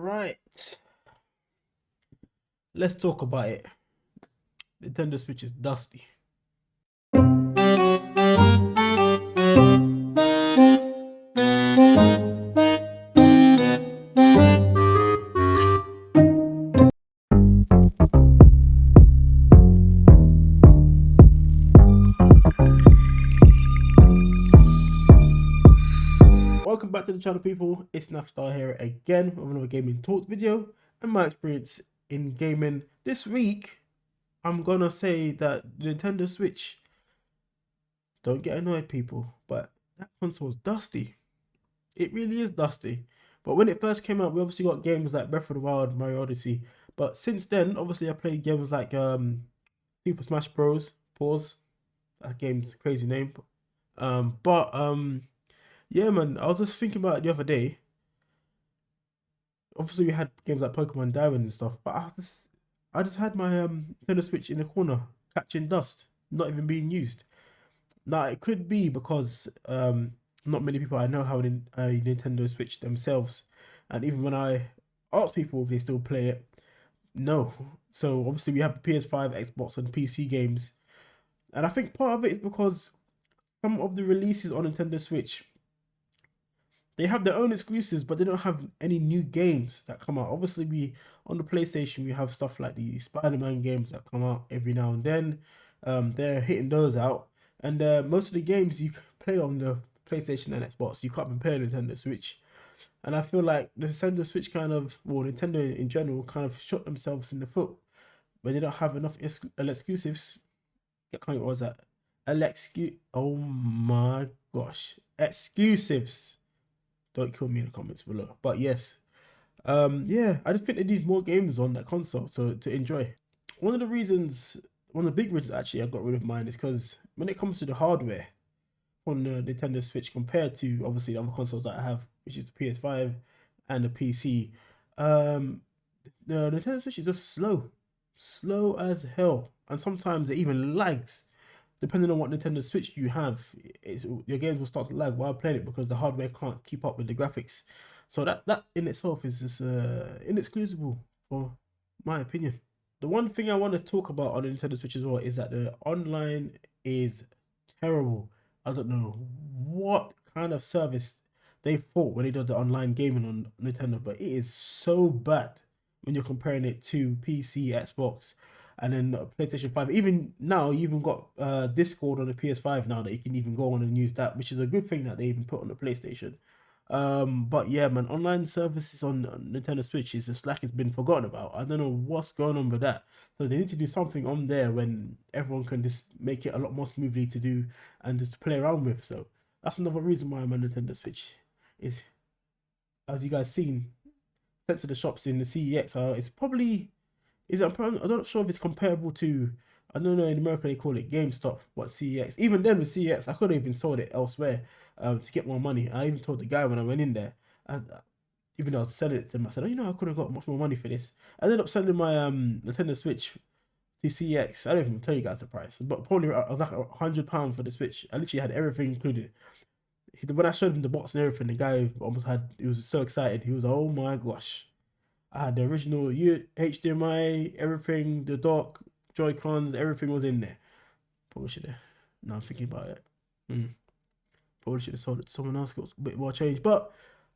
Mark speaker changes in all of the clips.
Speaker 1: Right. Let's talk about it. Nintendo Switch is dusty. Welcome back to the channel, people. It's Nafstar here again with another gaming talk video and my experience in gaming. This week, I'm gonna say that the Nintendo Switch, don't get annoyed, people, but that console is dusty. It really is dusty. But when it first came out, we obviously got games like Breath of the Wild, Mario Odyssey. But since then, obviously, I played games like Super Smash Bros. Pause. That game's a crazy name. Yeah, man, I was just thinking about it the other day. Obviously, we had games like Pokemon Diamond and stuff, but I just had my Nintendo Switch in the corner, catching dust, not even being used. Now, it could be because not many people I know have a Nintendo Switch themselves, and even when I ask people if they still play it, no. So obviously, we have the PS5, Xbox, and PC games, and I think part of it is because some of the releases on Nintendo Switch, they have their own exclusives, but they don't have any new games that come out. Obviously, we on the PlayStation we have stuff like the Spider-Man games that come out every now and then. They're hitting those out, and most of the games you play on the PlayStation and Xbox, you can't play on Nintendo Switch. And I feel like the Nintendo Switch Nintendo in general, kind of shot themselves in the foot when they don't have enough exclusives. What was that? Oh my gosh, exclusives. Don't kill me in the comments below. But yes, yeah, I just think they need more games on that console to enjoy. One of the big reasons actually I got rid of mine is because when it comes to the hardware on the Nintendo Switch compared to obviously the other consoles that I have, which is the PS5 and the PC, the Nintendo Switch is just slow as hell, and sometimes it even lags. Depending on what Nintendo Switch you have, your games will start to lag while playing it because the hardware can't keep up with the graphics. So that in itself is just inexcusable, for my opinion. The one thing I want to talk about on the Nintendo Switch as well is that the online is terrible. I don't know what kind of service they thought when they did the online gaming on Nintendo, but it is so bad when you're comparing it to PC, Xbox, and then PlayStation 5. Even now, you even got Discord on the PS5 now that you can even go on and use that, which is a good thing that they even put on the PlayStation. But yeah, man, online services on Nintendo Switch is just like it's been forgotten about. I don't know what's going on with that. So they need to do something on there when everyone can just make it a lot more smoothly to do and just to play around with. So that's another reason why my Nintendo Switch is, as you guys seen, sent to the shops in the CEX. It's probably I'm not sure if it's comparable to, I don't know, in America they call it GameStop, what CEX. Even then with CEX, I could have even sold it elsewhere to get more money. I even told the guy when I went in there, even though I was selling it to him, I said, oh, I could have got much more money for this. I ended up selling my Nintendo Switch to CEX. I don't even tell you guys the price, but probably I was like £100 for the Switch. I literally had everything included. When I showed him the box and everything, the guy he was so excited. He was like, oh my gosh. I had the original HDMI, everything, the dock, Joy-Cons, everything was in there. Probably should have. Now I'm thinking about it. Probably should have sold it to someone else, got a bit more change. But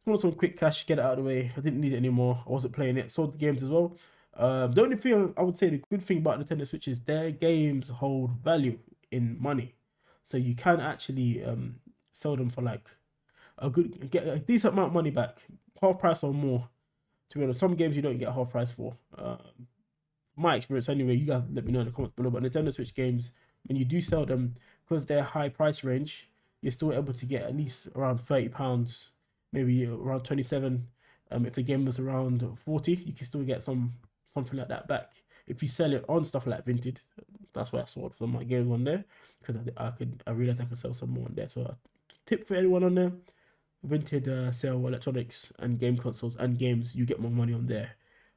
Speaker 1: I wanted some quick cash, get it out of the way. I didn't need it anymore. I wasn't playing it. Sold the games as well. The only thing I would say, the good thing about Nintendo Switch is their games hold value in money. So you can actually sell them for like get a decent amount of money back, half price or more. To be honest, some games you don't get half price for. My experience anyway, you guys let me know in the comments below. But Nintendo Switch games, when you do sell them, because they're high price range, you're still able to get at least around £30, maybe around 27. If the game was around 40, you can still get something like that back. If you sell it on stuff like Vinted, that's why I sold some of my games on there, because I realized I could sell some more on there. So a tip for anyone on there: Vinted sell electronics and game consoles and games, you get more money on there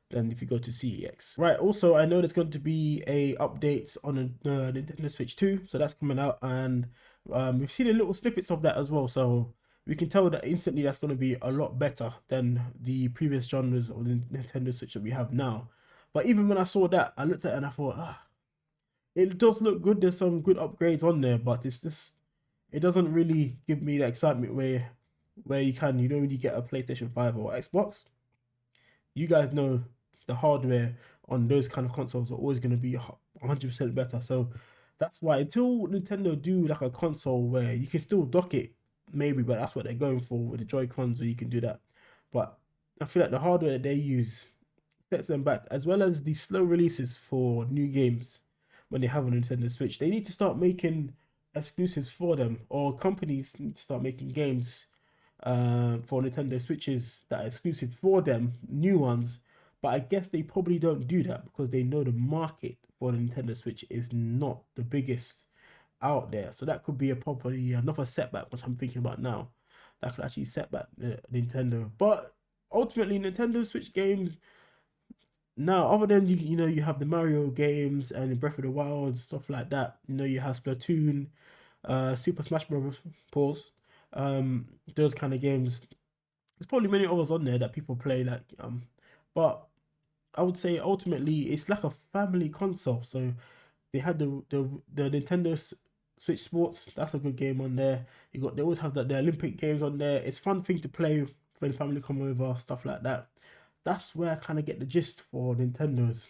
Speaker 1: than if you go to CEX. Right, also I know there's going to be a update on Nintendo Switch 2, so that's coming out, and we've seen a little snippets of that as well. So we can tell that instantly that's going to be a lot better than the previous genres of the Nintendo Switch that we have now. But even when I saw that, I looked at it and I thought, it does look good. There's some good upgrades on there, but it's just, it doesn't really give me the excitement where you don't really get a PlayStation 5 or Xbox. You guys know the hardware on those kind of consoles are always going to be 100% better. So that's why until Nintendo do like a console where you can still dock it, maybe, but that's what they're going for with the Joy-Cons, where you can do that. But I feel like the hardware that they use sets them back, as well as the slow releases for new games when they have a Nintendo Switch. They need to start making exclusives for them, or companies need to start making games for Nintendo Switches that are exclusive for them, new ones. But I guess they probably don't do that because they know the market for the Nintendo Switch is not the biggest out there. So that could be probably another setback, which I'm thinking about now. That could actually set back Nintendo. But ultimately, Nintendo Switch games now, other than you have the Mario games and Breath of the Wild, stuff like that. You have Splatoon, Super Smash Bros. Pause. Those kind of games. There's probably many others on there that people play, but I would say ultimately it's like a family console. So they had the Nintendo Switch Sports. That's a good game on there. They always have the Olympic games on there. It's a fun thing to play when family come over, stuff like that. That's where I kind of get the gist for Nintendo's.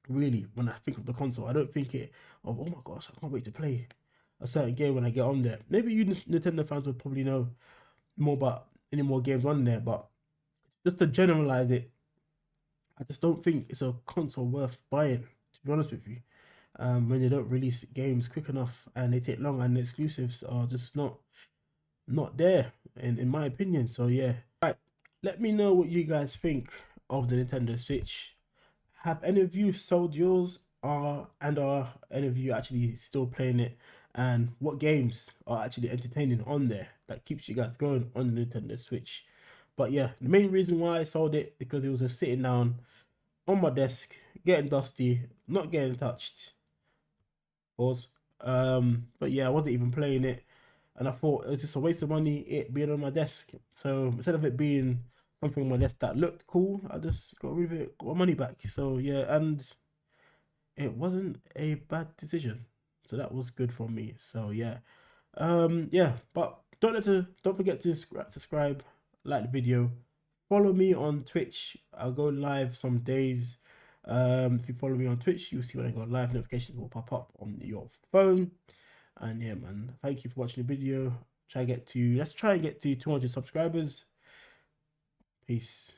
Speaker 1: Really, when I think of the console, I don't think of, oh my gosh, I can't wait to play a certain game when I get on there. Maybe you Nintendo fans would probably know more about any more games on there, but just to generalize it, I just don't think it's a console worth buying, to be honest with you. When they don't release games quick enough and they take long, and the exclusives are just not there in my opinion. So yeah. Right. Let me know what you guys think of the Nintendo Switch. Have any of you sold yours? Are any of you actually still playing it? And what games are actually entertaining on there that keeps you guys going on the Nintendo Switch? But yeah, the main reason why I sold it, because it was just sitting down on my desk, getting dusty, not getting touched. Pause. But yeah, I wasn't even playing it, and I thought it was just a waste of money it being on my desk. So instead of it being something on my desk that looked cool, I just got rid of it, got my money back. So yeah, and it wasn't a bad decision. So that was good for me. So yeah, yeah. But don't forget to subscribe, like the video, follow me on Twitch. I'll go live some days. If you follow me on Twitch, you'll see when I go live. Notifications will pop up on your phone. And yeah, man, thank you for watching the video. Let's try and get to 200 subscribers. Peace.